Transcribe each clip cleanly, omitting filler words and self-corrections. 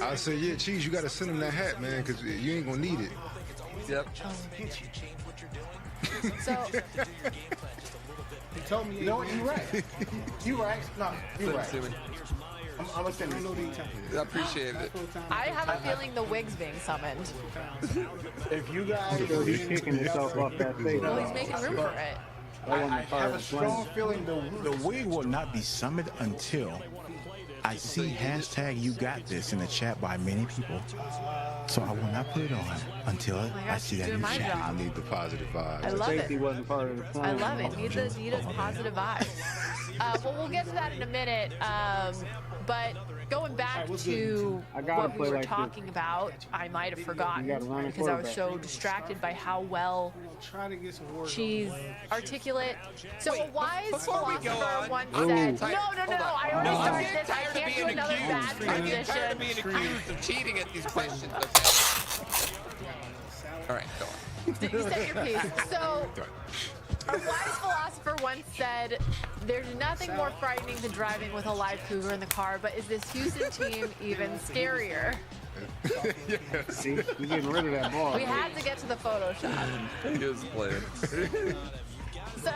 I said, yeah, Cheese, you got to send him that hat, man, because you ain't going to need it. Yep. So He told me. No, you right. You right. No, you right. Send it to me. I'm gonna send it. I appreciate it. I have a feeling the wig's being summoned. If you guys, He's kicking himself off that stage. Well, he's making room for it. I have a strong feeling The wig will not be summoned until I see hashtag you got this in the chat by many people. So I will not put it on until Oh my I gosh, see he's that in doing the my chat. job. You need the positive vibes. I love Safety it. wasn't part of the plan. I love it. Nita's positive vibes. Well, we'll get to that in a minute. But going back to I gotta what we play were like this. talking about, I might have forgotten You gotta run a because I was quarterback. so distracted by how well Try to get some words. she's articulate. So a wise before we go philosopher on, once I'm said, tired- no, hold on. I already No, I'm started getting this. I tired of can't do being another bad accused. I'm getting tired of being transition. accused of cheating at these questions. Okay. All right, go on. You said your piece. So a wise philosopher once said, there's nothing more frightening than driving with a live cougar in the car, but is this Houston team even scarier? See, you're getting rid of that ball. We had to get to the Photoshop. He was playing. So,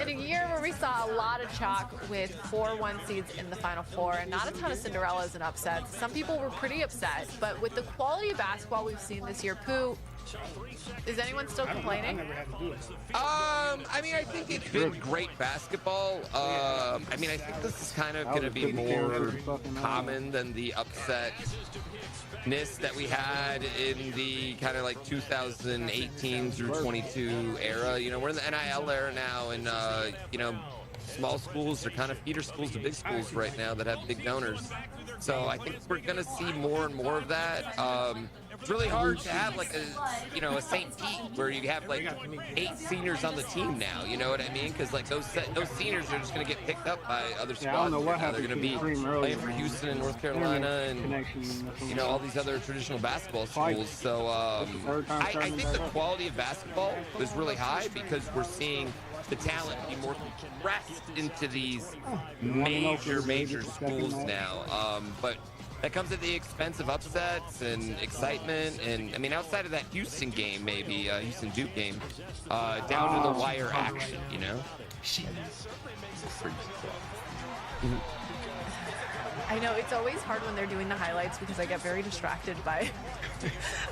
in a year where we saw a lot of chalk with 4-1 seeds in the Final Four and not a ton of Cinderellas and upsets, some people were pretty upset. But with the quality of basketball we've seen this year, Pooh, is anyone still I complaining? never had to do it. I mean, I think it's been great basketball. I mean, I think this is kind of going to be more common than the upsetness that we had in the kind of like 2018 through 22 era. You know, we're in the NIL era now, and you know, small schools are kind of feeder schools to big schools right now that have big donors. So I think we're going to see more and more of that. It's really hard to have like a St. Pete where you have like 8 seniors on the team now. You know what I mean? Because like those seniors are just going to get picked up by other Yeah, I don't squads. know what They're happened going to to be the stream earlier, playing for man. Houston and North Carolina and Connection. you know all these other traditional basketball Fight. schools. So third time I turning think back the up. quality of basketball is really high because we're seeing the talent be more compressed into these major schools now. But that comes at the expense of upsets and excitement. And I mean, outside of that Houston game, maybe Houston Duke game, down to the wire action, you know? I know it's always hard when they're doing the highlights because I get very distracted by,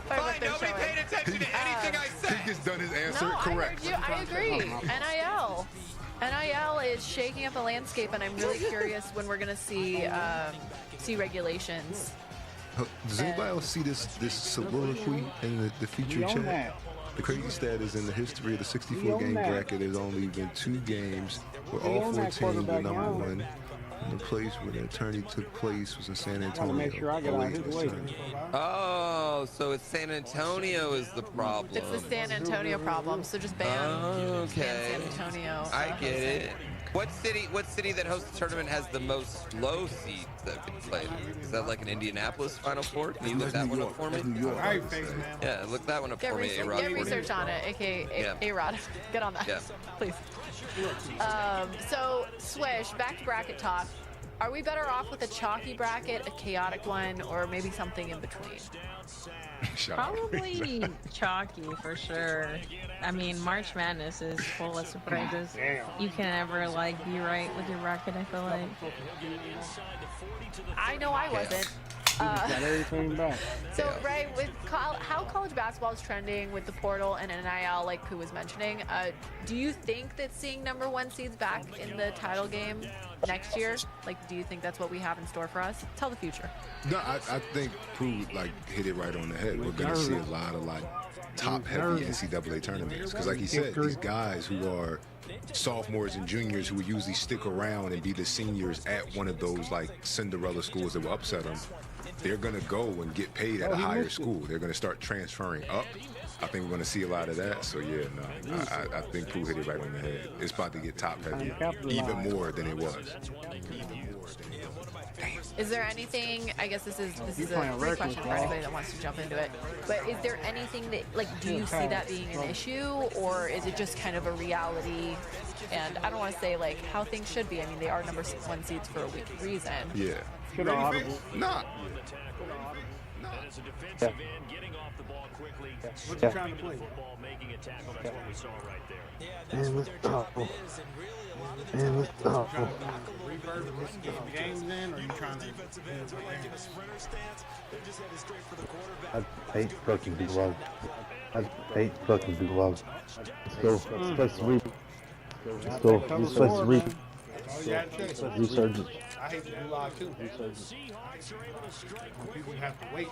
by what Fine, they're nobody showing. paid attention to anything I said. He just done his answer No, correct. I heard you. I agree. NIL is shaking up the landscape, and I'm really curious when we're going to see regulations. Does anybody else see this soliloquy in the feature We own chat? that. The crazy stat is in the history of the We 64 own game that. bracket, there's only been 2 games where We all own 4 that teams were quarterback number now. 1. And the place where the attorney took place was in San Gotta Antonio. make sure I get out of his way. Oh, so it's San Antonio is the problem. It's the San Antonio problem, so just ban Okay. San Antonio. I get it. What city that hosts the tournament has the most low seeds that can play? Is that like an Indianapolis Final Four? Can you look that one up for me? New York. All right, face man. Yeah, look that one up Get, for me, A-Rod. get research on it, aka Yeah. A-Rod. Get on that, Yeah. please. So, Swish, back to bracket talk. Are we better off with a chalky bracket, a chaotic one, or maybe something in between? Shout out. Probably chalky for sure. I mean, March Madness is full of surprises. You can never like be right with your bracket. I feel like. I know I wasn't. Got everything back. So, Ray, with how college basketball is trending with the portal and NIL, like Pooh was mentioning, do you think that seeing number 1 seeds back in the title game next year, like, do you think that's what we have in store for us? Tell the future. No, I think Pooh hit it right on the head. We're going to see a lot of top-heavy NCAA tournaments because, like he said, these guys who are sophomores and juniors who would usually stick around and be the seniors at one of those like Cinderella schools that will upset them, they're going to go and get paid at a higher school. They're going to start transferring up. I think we're going to see a lot of that. So, yeah, no, I think Pooh hit it right on the head. It's about to get top-heavy even more than it was. Is there anything, I guess this is a playing great reckless, question for bro. anybody that wants to jump into it, but is there anything that, like, do you see that being an issue, or is it just kind of a reality? And I don't want to say, like, how things should be. I mean, they are number 1 seeds for a reason. Yeah. Should have audible. Nah. Yeah. What you trying to play? Man, let's talk. Man, let's talk. Reverb this games in, or you trying to? I hate fucking big love. I hate fucking big love. Let's go. Let's reap. Let's go. Let's reap. Oh yeah, check. Resurgence. I hate the blue log too. People have to wait.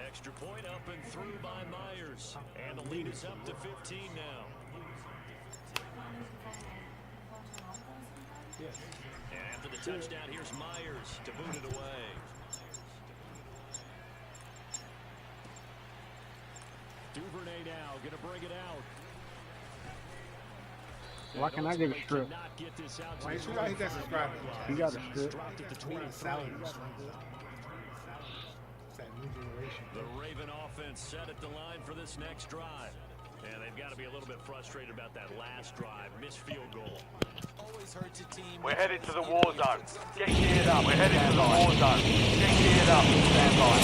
Extra point up and through by Myers. And the lead is up to 15 now. And after the touchdown, here's Myers to boot it away. Duvernay now going to bring it out. Why can I get a strip? Why should I hit that subscribe button? You got a strip. I want a salad or something. It's that new generation. The Raven offense set at the line for this next drive. And they've got to be a little bit frustrated about that last drive. Missed field goal. We're headed to the war zone. Get geared up. We're headed to the war zone. Get geared up. Stand by.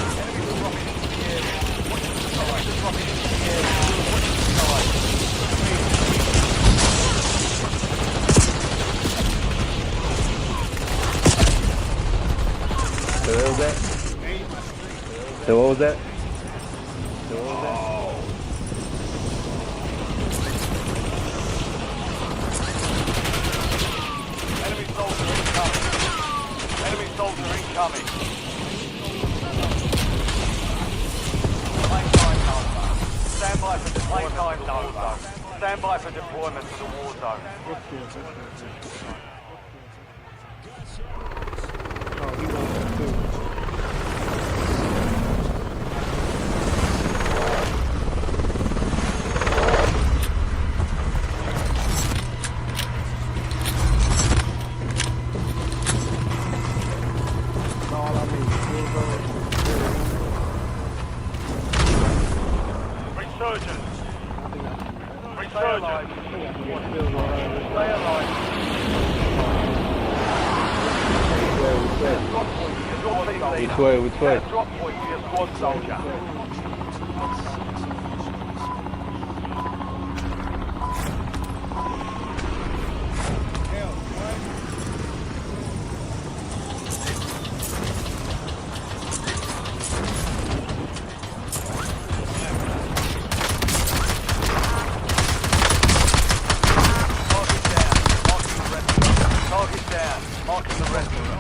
Enemies dropping into the area. Watch the side. Dropping into the area. Watch the side. So what was that? So what was that? Enemy soldier incoming. Enemy soldier incoming. Playtime over. Stand by for deployment. Over. Stand by for deployment to the war zone. Oh, he wants that too. All I need Resurgence. Resurgence. Stay alive. Which way? Which way? Drop point for your squad soldier. Target down. Marking the rest of them.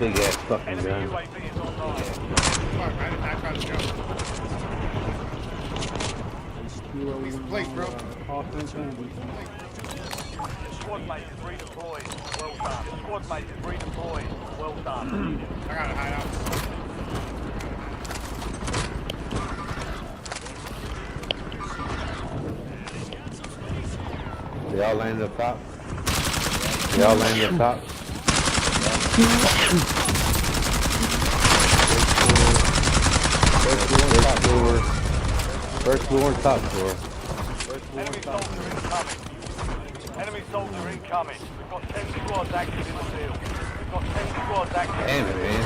Big ass fucking gun. Place, bro. offense and defense. Squad mate is redeployed. Well done. Squad mate is redeployed. Well done. I gotta hide out. Y'all land up top. Y'all land up top. First floor and top floor. Enemy soldier incoming. Enemy soldier incoming. We've got 10 squads active in the field. We've got 10 squads active. Damn it, man.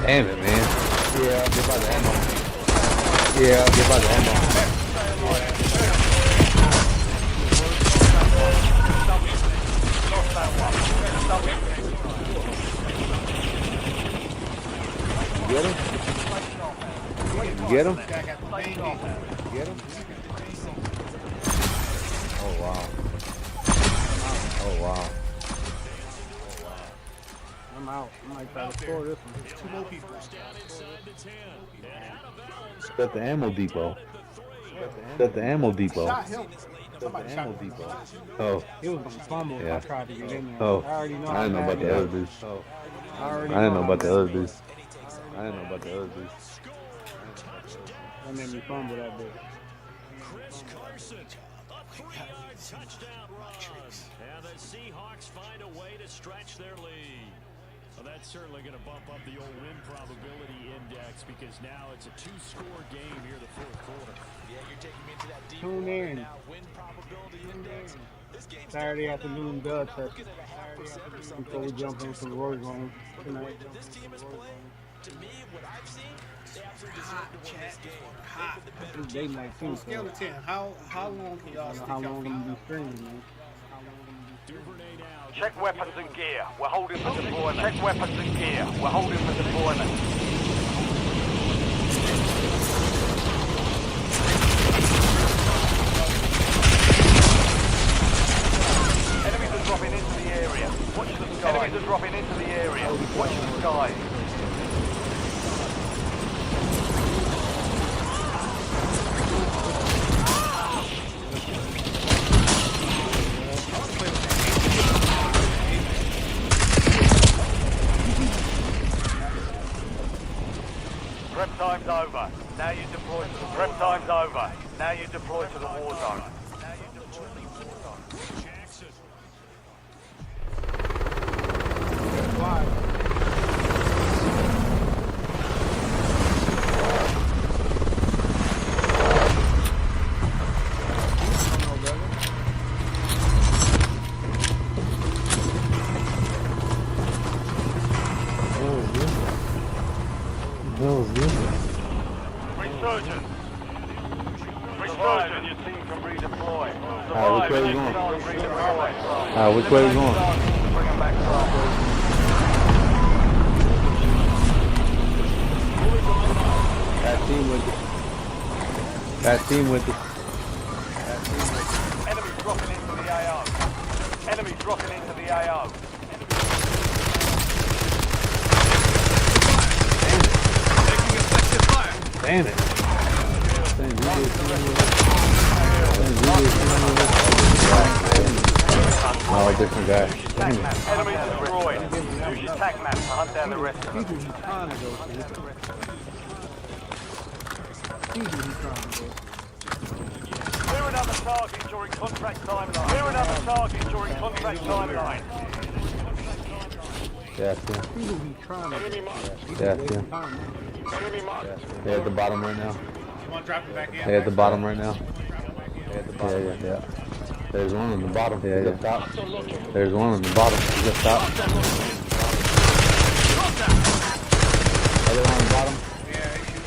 Damn it, man. Yeah, get by the ammo. Yeah, get by the ammo. Get him? Get him? Get him? Oh, wow. Oh, wow. I'm out. I might try to score this one. Two more people. Got the ammo depot. Got the ammo depot. Shot him. Got Somebody the shot ammo him. depot. Oh. He was gonna fumble if Yeah. I tried to get in there. Oh. I already know. I didn't know how about bad the it other is. dudes. I already I didn't know how about the bad other it is. dudes. I didn't know about the other dudes. That made me fumble that bit. Chris Carson, a three-yard touchdown run. And the Seahawks find a way to stretch their lead. Well, that's certainly going to bump up the old win probability index because now it's a two-score game here the fourth quarter. Yeah, you're taking me into that deep Tune water in. now. Win probability index. This game's Saturday afternoon dub test. looking at a half percent or something. Before we jump into the Royal Zone But the way tonight. that this team is playing, to me, what I've seen, they absolutely deserve to win this game. They've been the better It's late night too. Scale of 10. How long can y'all stick How your long feet? I'm gonna be streaming, man? Duvernay now. Check weapons and gear. We're holding for deployment. Check weapons and gear. We're holding for deployment. Enemies are dropping into the area. Watch the skies. Enemies are dropping into the area. Watch the skies. Prep time's over. Now you deploy to the prep time's over. Now you deploy to the war zone. Jackson. Resurgence. Resurgence. Your team can redeploy. Which way you going? Which way you going? Bring them back from. That team with it. Enemies dropping into the AO. Enemies dropping into the AO. Damn it. Oh, different guy. Enemies destroyed. Use your tac map to hunt down the rest of them. Clear another target during contract timeline. Clear another target during contract timeline. Yeah, Tim. Yeah, Tim. They're at the bottom right now. You want to drop it back in? They're at the bottom right now. Yeah. There's one on the bottom. Yeah. Up top. There's one on the bottom. Up top. Other one on the bottom.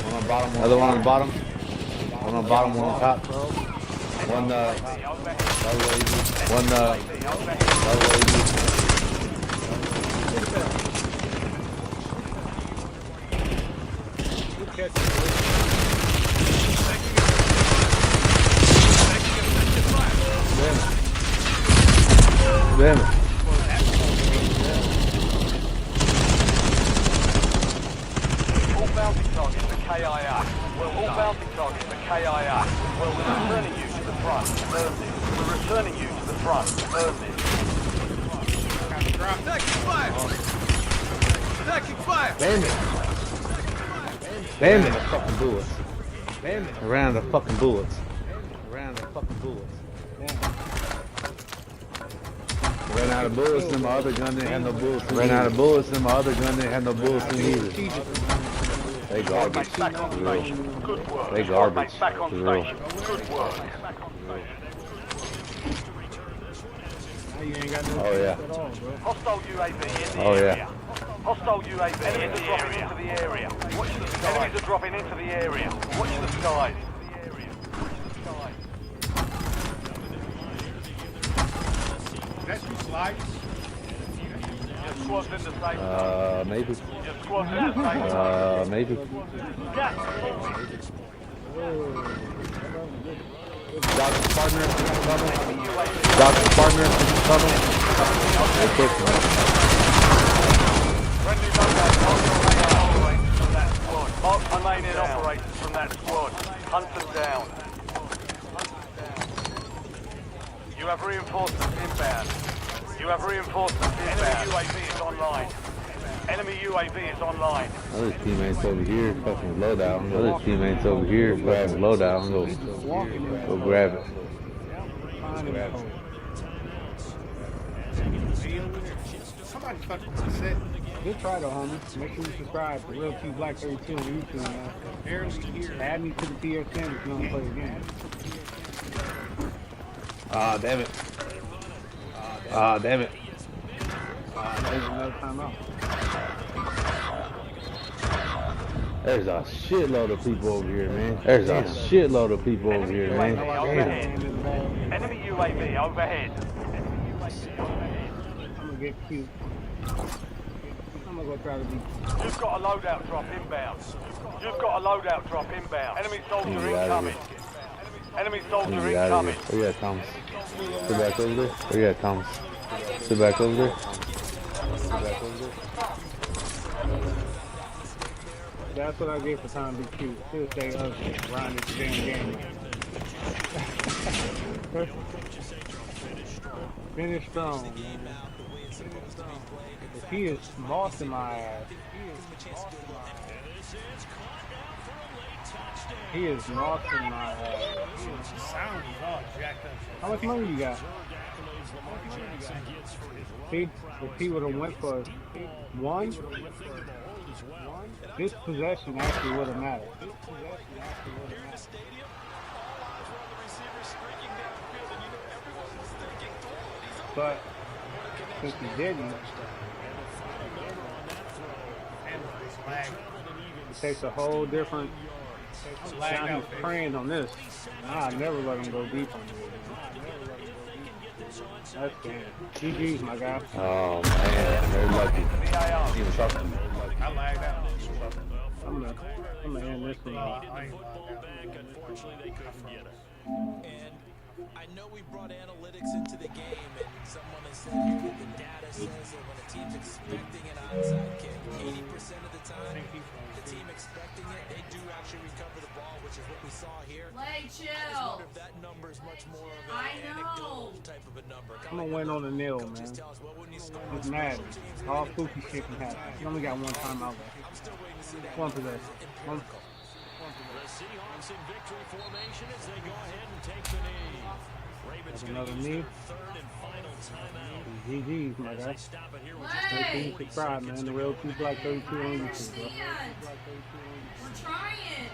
One on the bottom. Other one on the bottom. One on the bottom. One on top. One Damn it. All bounty targets for KIA. All bounty targets for KIA. Well, we're returning you to the front. We're returning you to the front. Damn it. The fucking bullets. Damn it. Around the fucking bullets. Around the fucking bullets. Ran out of bullets in my other gun, didn't have no bullets. Ran out of bullets in my other gun, didn't have no bullets in either. They garbage. Back on For real. station. Good work. They garbage. Back on For real. station. Good work. Oh yeah. Hostile UAV in the Oh, yeah. area. Hostile UAV in the area. Into the area. Watch the skies. Enemies are dropping into the area. Watch the skies. That's you slide. Your squad's in the safe zone. Maybe. Your squad's in the safe zone. Maybe. Gas. Doctor partner, cover. Doctor partner, cover. Hey, quick. Friendly loadout. Operators from that squad. Mark remaining operators from that squad. Hunt them down. You have reinforcements inbound. You have reinforcements inbound. Enemy UAV is online. Enemy UAV is online. Other teammates over here, fucking loadout. Other teammates over here, fucking loadout. Go grab it. Somebody fucking said. Good try though, homie. Make sure you subscribe to Real T Black 32 on YouTube, man. Barely here. Add me to the PSN if you don't play the game. Ah, damn it. Ah, damn it. There's another timeout. There's a shitload of people over here, man. There's a shitload of people over here, man. Enemy UAV overhead. I'm gonna get cute. I'm gonna go try to be. You've got a loadout drop inbound. You've got a loadout drop inbound. Enemy soldier incoming. Enemy soldier incoming. Where you at, Thomas? Sit back over there. Where you at, Thomas? Sit back over there. That's what I get for trying to be cute. Still stay ugly around this damn game. Finish strong. If he is mossing my ass. He is mossing my ass. Sound is all jacked up. How much money you got? See, if he would have went for one, this possession actually would have mattered. But since he didn't, it takes a whole different. Now he's praying on this. I'll never let him go deep on you. That's damn. GG's, my guy. Oh, man. They're lucky. He was talking to me. I lagged out. I'm gonna end this thing. I know we brought analytics into the game, and someone has said here that the data says that when a team's expecting an onside kick, 80% of the time, the team expecting it, they do actually recover the ball, which is what we saw here. Play chill. I wonder if that number is much more of an anecdotal type of a number. I'm gonna win on the nil, man. It's mad. All spooky shit can happen. You only got one time out left. One possession. One. The Seahawks in victory formation as they go ahead and take the knee. Ravens Another going to knee. use their third and final timeout. GG's, my guy. Stop it here with Make sure you subscribe, man. The Real T Black 32 on YouTube, bro. We're trying.